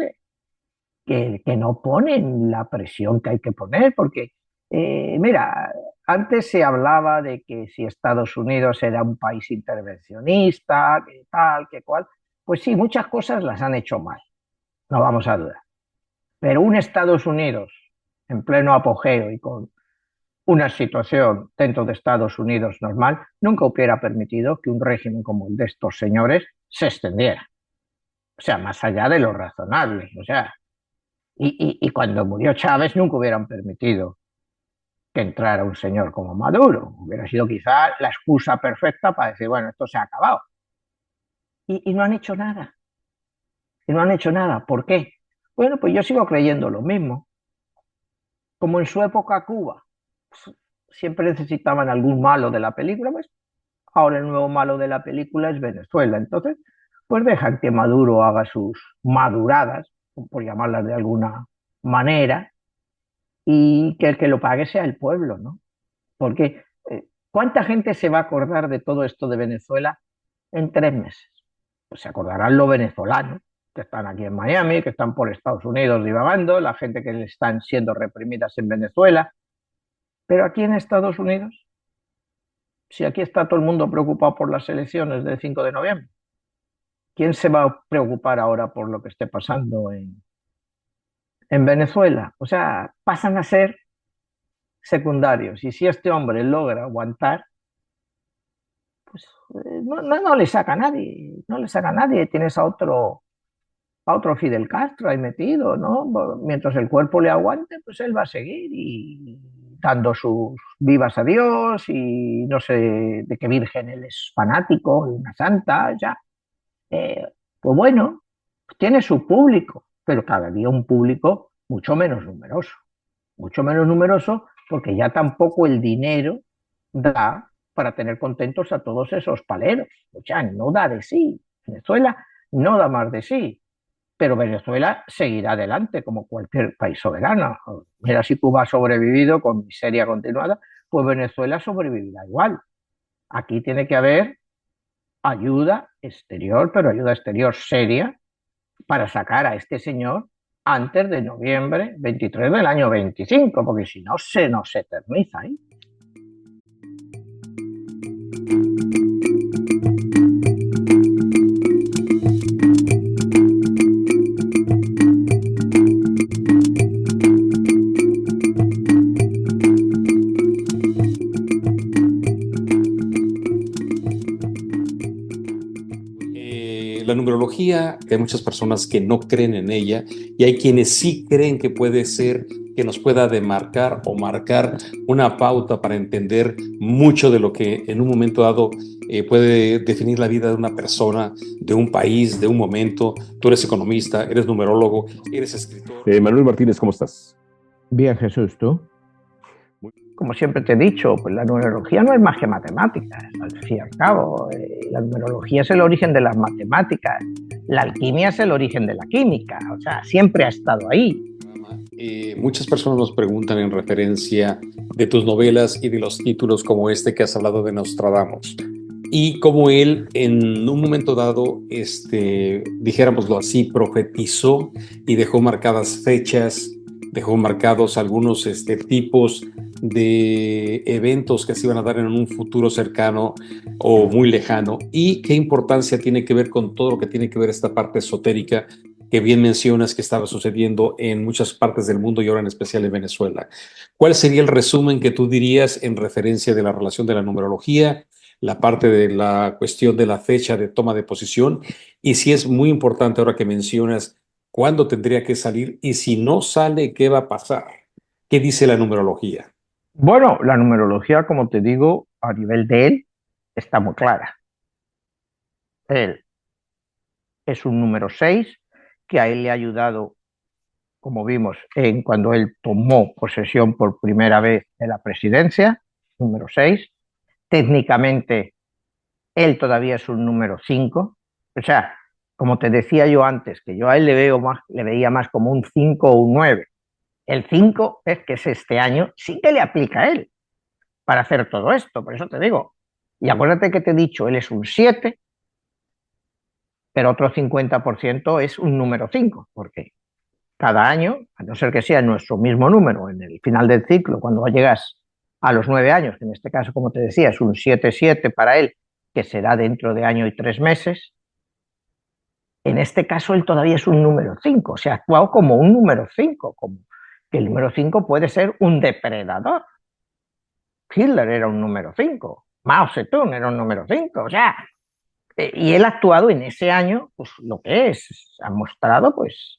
Que no ponen la presión que hay que poner, porque, mira, antes se hablaba de que si Estados Unidos era un país intervencionista, que tal, que cual, pues sí, muchas cosas las han hecho mal, no vamos a dudar. Pero un Estados Unidos en pleno apogeo y con una situación dentro de Estados Unidos normal, nunca hubiera permitido que un régimen como el de estos señores se extendiera. O sea, más allá de lo razonable. O sea, y cuando murió Chávez nunca hubieran permitido que entrara un señor como Maduro. Hubiera sido quizá la excusa perfecta para decir, bueno, esto se ha acabado. Y no han hecho nada. Y no han hecho nada. ¿Por qué? Bueno, pues yo sigo creyendo lo mismo. Como en su época Cuba, pues, siempre necesitaban algún malo de la película, pues ahora el nuevo malo de la película es Venezuela. Entonces, pues dejan que Maduro haga sus maduradas, por llamarlas de alguna manera, y que el que lo pague sea el pueblo, ¿no? Porque ¿cuánta gente se va a acordar de todo esto de Venezuela en 3 meses? Pues se acordarán los venezolanos que están aquí en Miami, que están por Estados Unidos divagando, la gente que están siendo reprimidas en Venezuela, pero aquí en Estados Unidos, si aquí está todo el mundo preocupado por las elecciones del 5 de noviembre, ¿quién se va a preocupar ahora por lo que esté pasando en Venezuela? O sea, pasan a ser secundarios. Y si este hombre logra aguantar, pues no le saca a nadie, no le saca a nadie. Tienes a otro Fidel Castro ahí metido, ¿no? Mientras el cuerpo le aguante, pues él va a seguir y dando sus vivas a Dios y no sé de qué virgen él es fanático, de una santa, ya. Eh, pues bueno, tiene su público, pero cada día un público mucho menos numeroso, porque ya tampoco el dinero da para tener contentos a todos esos paleros. O sea, no da de sí. Venezuela no da más de sí, pero Venezuela seguirá adelante como cualquier país soberano. Mira, si Cuba ha sobrevivido con miseria continuada, pues Venezuela sobrevivirá igual. Aquí tiene que haber ayuda exterior, pero ayuda exterior seria, para sacar a este señor antes de noviembre 23 del año 25, porque si no se nos eterniza, ¿eh? La numerología, que hay muchas personas que no creen en ella y hay quienes sí creen que puede ser que nos pueda demarcar o marcar una pauta para entender mucho de lo que en un momento dado puede definir la vida de una persona, de un país, de un momento. Tú eres economista, eres numerólogo, eres escritor. Manuel Martínez, ¿cómo estás? Bien, Jesús, ¿tú? Como siempre te he dicho, pues la numerología no es más que matemáticas, al fin y al cabo. La numerología es el origen de las matemáticas, la alquimia es el origen de la química, o sea, siempre ha estado ahí. Muchas personas nos preguntan en referencia de tus novelas y de los títulos como este que has hablado de Nostradamus. Y como él en un momento dado, dijéramoslo así, profetizó y dejó marcadas fechas, dejó marcados algunos tipos de eventos que se iban a dar en un futuro cercano o muy lejano. Y qué importancia tiene que ver con todo lo que tiene que ver esta parte esotérica que bien mencionas que estaba sucediendo en muchas partes del mundo y ahora en especial en Venezuela. ¿Cuál sería el resumen que tú dirías en referencia de la relación de la numerología, la parte de la cuestión de la fecha de toma de posición, y si es muy importante ahora que mencionas cuándo tendría que salir y si no sale, qué va a pasar? ¿Qué dice la numerología? Bueno, la numerología, como te digo, a nivel de él, está muy clara. Él es un número 6 que a él le ha ayudado, como vimos, en cuando él tomó posesión por primera vez de la presidencia, número 6. Técnicamente, él todavía es un número 5. O sea, como te decía yo antes, que yo a él le veía más como un 5 o un 9. El 5 es que es este año, sí que le aplica a él para hacer todo esto, por eso te digo. Y acuérdate que te he dicho, él es un 7, pero otro 50% es un número 5, porque cada año, a no ser que sea nuestro mismo número en el final del ciclo, cuando llegas a los 9 años, que en este caso, como te decía, es un 7-7 para él, que será dentro de año y 3 meses, en este caso él todavía es un número 5, o sea, ha actuado como un número 5, como que el número 5 puede ser un depredador. Hitler era un número 5, Mao Zedong era un número 5, o sea, y él ha actuado en ese año, pues lo que es, ha mostrado pues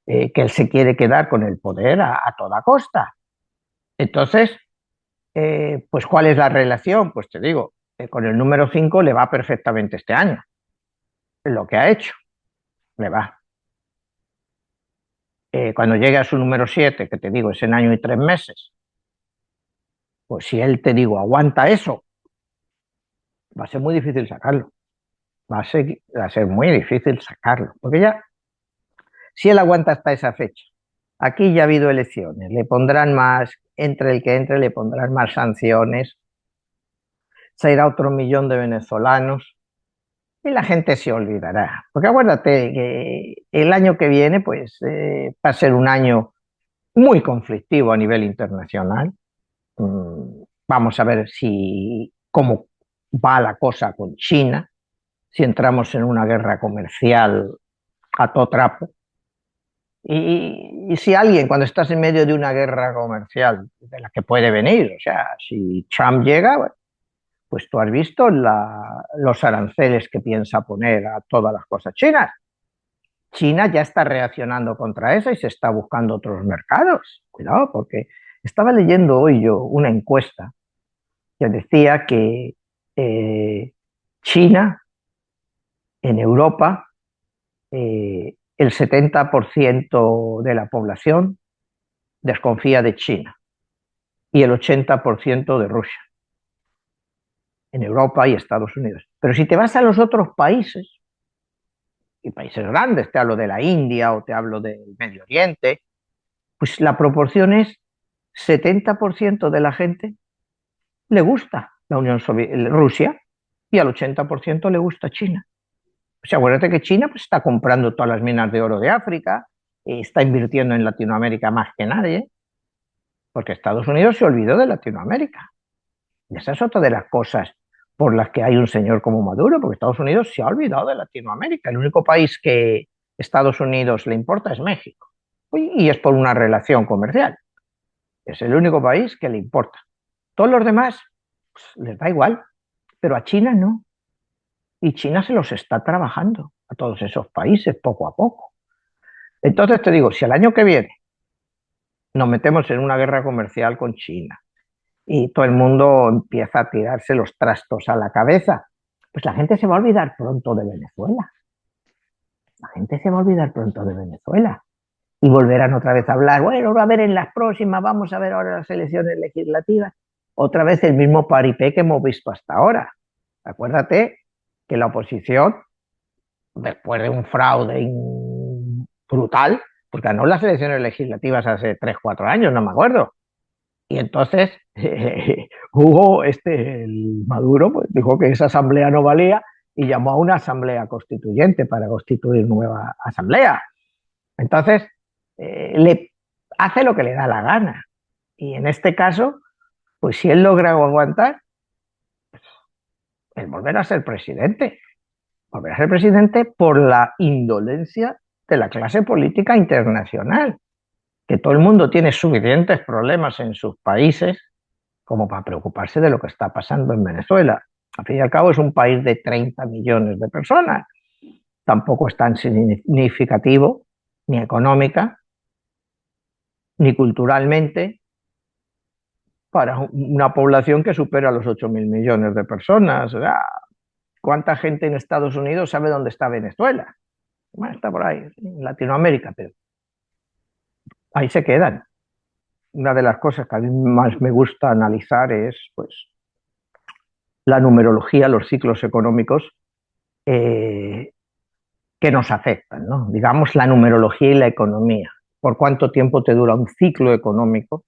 que él se quiere quedar con el poder a toda costa. Entonces, pues ¿cuál es la relación? Pues te digo, con el número 5 le va perfectamente este año. Lo que ha hecho, le va. Cuando llegue a su número 7, que te digo, es en año y 3 meses, pues si él, te digo, aguanta eso, va a ser muy difícil sacarlo. Va a ser muy difícil sacarlo. Porque ya, si él aguanta hasta esa fecha, aquí ya ha habido elecciones, le pondrán más, entre el que entre, le pondrán más sanciones, se irá otro millón de venezolanos y la gente se olvidará. Porque acuérdate que el año que viene, pues, va a ser un año muy conflictivo a nivel internacional. Vamos a ver cómo va la cosa con China, si entramos en una guerra comercial a todo trapo. Y si alguien, cuando estás en medio de una guerra comercial de la que puede venir, o sea, si Trump llega, bueno, pues tú has visto los aranceles que piensa poner a todas las cosas chinas. China ya está reaccionando contra eso y se está buscando otros mercados. Cuidado, porque estaba leyendo hoy yo una encuesta que decía que China en Europa, el 70% de la población desconfía de China y el 80% de Rusia, en Europa y Estados Unidos. Pero si te vas a los otros países, y países grandes, te hablo de la India o te hablo del Medio Oriente, pues la proporción es 70% de la gente le gusta la Unión Soviética, Rusia, y al 80% le gusta China. O sea, acuérdate que China pues, está comprando todas las minas de oro de África, está invirtiendo en Latinoamérica más que nadie, porque Estados Unidos se olvidó de Latinoamérica. Y esa es otra de las cosas por las que hay un señor como Maduro, porque Estados Unidos se ha olvidado de Latinoamérica. El único país que Estados Unidos le importa es México. Y es por una relación comercial. Es el único país que le importa. Todos los demás pues, les da igual, pero a China no. y China se los está trabajando a todos esos países poco a poco. Entonces te digo, si el año que viene nos metemos en una guerra comercial con China y todo el mundo empieza a tirarse los trastos a la cabeza, pues la gente se va a olvidar pronto de Venezuela. La gente se va a olvidar pronto de Venezuela. Y volverán otra vez a hablar, bueno, a ver en las próximas, vamos a ver ahora las elecciones legislativas. Otra vez el mismo paripé que hemos visto hasta ahora. Acuérdate que la oposición, después de un fraude brutal, pues ganó las elecciones legislativas hace 3, 4 años, no me acuerdo. Y entonces hubo el Maduro pues, dijo que esa asamblea no valía y llamó a una asamblea constituyente para constituir nueva asamblea. Entonces, le hace lo que le da la gana. Y en este caso, pues si él logra aguantar, el volver a ser presidente. Volver a ser presidente por la indolencia de la clase política internacional. Que todo el mundo tiene suficientes problemas en sus países como para preocuparse de lo que está pasando en Venezuela. Al fin y al cabo es un país de 30 millones de personas. Tampoco es tan significativo, ni económica, ni culturalmente, para una población que supera los 8.000 millones de personas. O sea, ¿cuánta gente en Estados Unidos sabe dónde está Venezuela? Bueno, está por ahí, en Latinoamérica, pero ahí se quedan. Una de las cosas que a mí más me gusta analizar es pues, la numerología, los ciclos económicos que nos afectan, ¿no? Digamos, la numerología y la economía. ¿Por cuánto tiempo te dura un ciclo económico?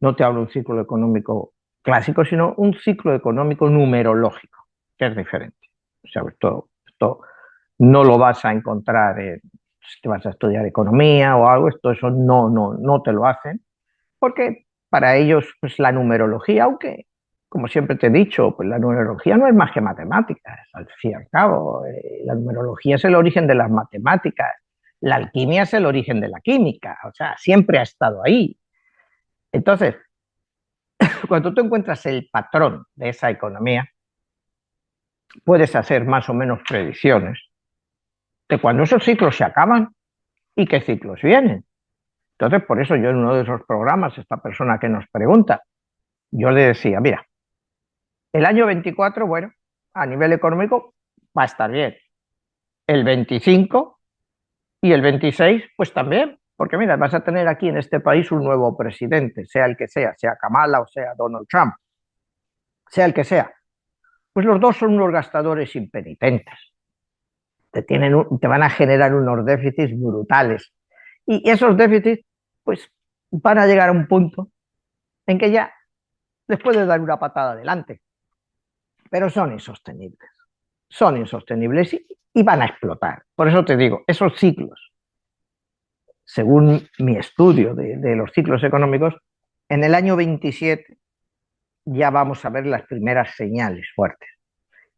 No te hablo de un ciclo económico clásico, sino un ciclo económico numerológico, que es diferente. O sea, esto no lo vas a encontrar si te vas a estudiar economía o algo, eso no te lo hacen, porque para ellos pues, la numerología, aunque, como siempre te he dicho, pues la numerología no es más que matemáticas, al fin y al cabo. La numerología es el origen de las matemáticas, la alquimia es el origen de la química, o sea, siempre ha estado ahí. Entonces, cuando tú encuentras el patrón de esa economía, puedes hacer más o menos predicciones de cuándo esos ciclos se acaban y qué ciclos vienen. Entonces, por eso yo en uno de esos programas, esta persona que nos pregunta, yo le decía, mira, el año 24, bueno, a nivel económico va a estar bien. El 25 y el 26, pues también, porque mira, vas a tener aquí en este país un nuevo presidente, sea el que sea Kamala o sea Donald Trump, sea el que sea. Pues los dos son unos gastadores impenitentes. Te van a generar unos déficits brutales. Y esos déficits, pues, van a llegar a un punto en que ya les puedes dar una patada adelante. Pero son insostenibles. Son insostenibles y van a explotar. Por eso te digo, esos ciclos, según mi estudio de los ciclos económicos, en el año 27 ya vamos a ver las primeras señales fuertes.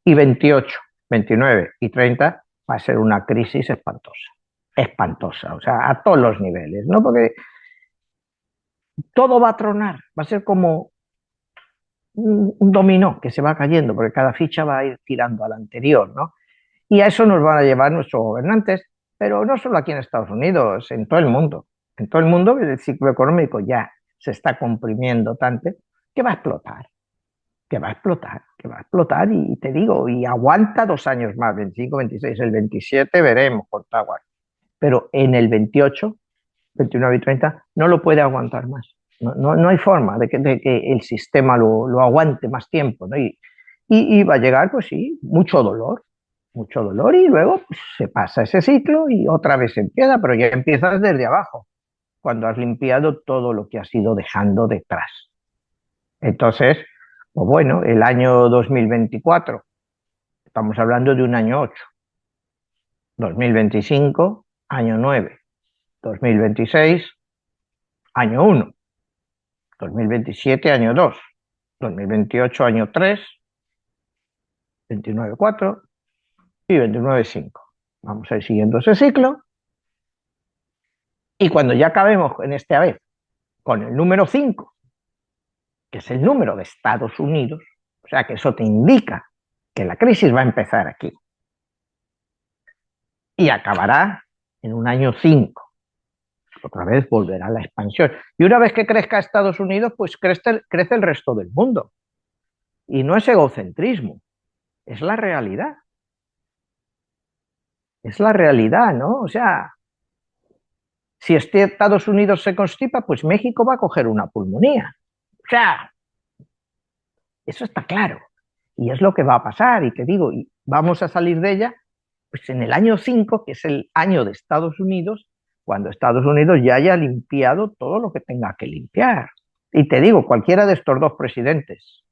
Y 28, 29 y 30 va a ser una crisis espantosa. Espantosa, o sea, a todos los niveles, ¿no? Porque todo va a tronar, va a ser como un dominó que se va cayendo, porque cada ficha va a ir tirando a la anterior, ¿no? Y a eso nos van a llevar nuestros gobernantes, pero no solo aquí en Estados Unidos, en todo el mundo. En todo el mundo el ciclo económico ya se está comprimiendo tanto que va a explotar, que va a explotar, que va a explotar y te digo, y aguanta 2 años más, 25, 26, el 27 veremos con Tower, pero en el 28, 29 y 30 no lo puede aguantar más. No hay forma de que el sistema lo aguante más tiempo, ¿no? Y va a llegar, pues sí, mucho dolor y luego pues, se pasa ese ciclo y otra vez empieza, pero ya empiezas desde abajo, cuando has limpiado todo lo que has ido dejando detrás. Entonces, pues bueno, el año 2024, estamos hablando de un año 8, 2025, año 9, 2026, año 1, 2027, año 2, 2028, año 3, 29, 4 y 29, 5. Vamos a ir siguiendo ese ciclo y cuando ya acabemos en esta vez con el número 5, que es el número de Estados Unidos, o sea que eso te indica que la crisis va a empezar aquí. y acabará en un año 5. Otra vez volverá la expansión. Y una vez que crezca Estados Unidos, pues crece el resto del mundo. Y no es egocentrismo, es la realidad. Es la realidad, ¿no? O sea, si Estados Unidos se constipa, pues México va a coger una pulmonía. O sea, eso está claro. Y es lo que va a pasar. Y te digo, y vamos a salir de ella pues en el año 5, que es el año de Estados Unidos, cuando Estados Unidos ya haya limpiado todo lo que tenga que limpiar. Y te digo, cualquiera de estos dos presidentes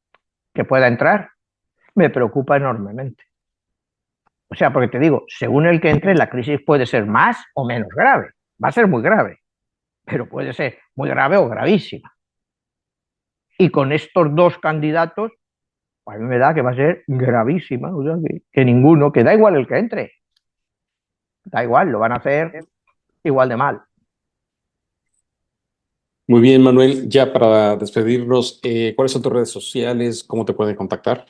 que pueda entrar, me preocupa enormemente. O sea, porque te digo, según el que entre, la crisis puede ser más o menos grave. Va a ser muy grave, pero puede ser muy grave o gravísima. Y con estos dos candidatos, a mí me da que va a ser gravísima. O sea, que ninguno, que da igual el que entre. Da igual, lo van a hacer igual de mal. Muy bien, Manuel. Ya para despedirnos, ¿cuáles son tus redes sociales? ¿Cómo te pueden contactar?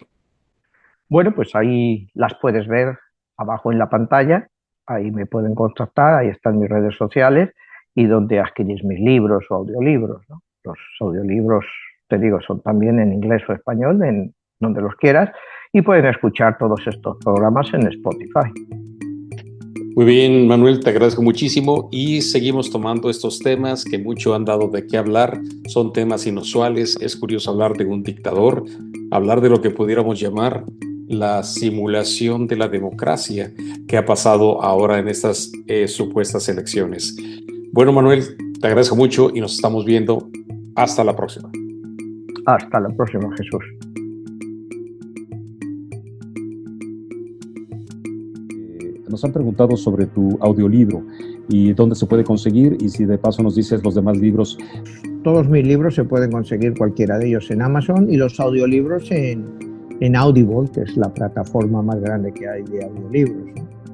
Bueno, pues ahí las puedes ver abajo en la pantalla. Ahí me pueden contactar, ahí están mis redes sociales y donde adquirís mis libros o audiolibros, ¿no? Los audiolibros, te digo, son también en inglés o español, en donde los quieras, y pueden escuchar todos estos programas en Spotify. Muy bien, Manuel, te agradezco muchísimo y seguimos tomando estos temas que mucho han dado de qué hablar. Son temas inusuales. Es curioso hablar de un dictador, hablar de lo que pudiéramos llamar la simulación de la democracia que ha pasado ahora en estas supuestas elecciones. Bueno, Manuel, te agradezco mucho y nos estamos viendo. Hasta la próxima. Hasta la próxima, Jesús. Nos han preguntado sobre tu audiolibro y dónde se puede conseguir y si de paso nos dices los demás libros. Todos mis libros se pueden conseguir cualquiera de ellos en Amazon y los audiolibros en Audible, que es la plataforma más grande que hay de audiolibros.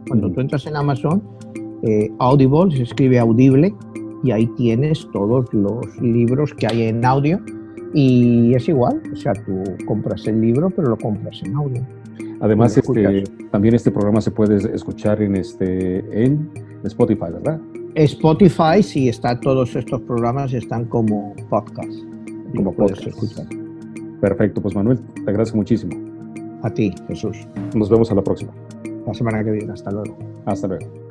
Cuando tú entras en Amazon, Audible se escribe audible y ahí tienes todos los libros que hay en audio y es igual, o sea, tú compras el libro pero lo compras en audio. Además, también este programa se puede escuchar en Spotify, ¿verdad? Spotify, sí, todos estos programas están como podcast. Como puedes escuchar. Perfecto, pues Manuel, te agradezco muchísimo. A ti, Jesús. Nos vemos a la próxima. La semana que viene, hasta luego. Hasta luego.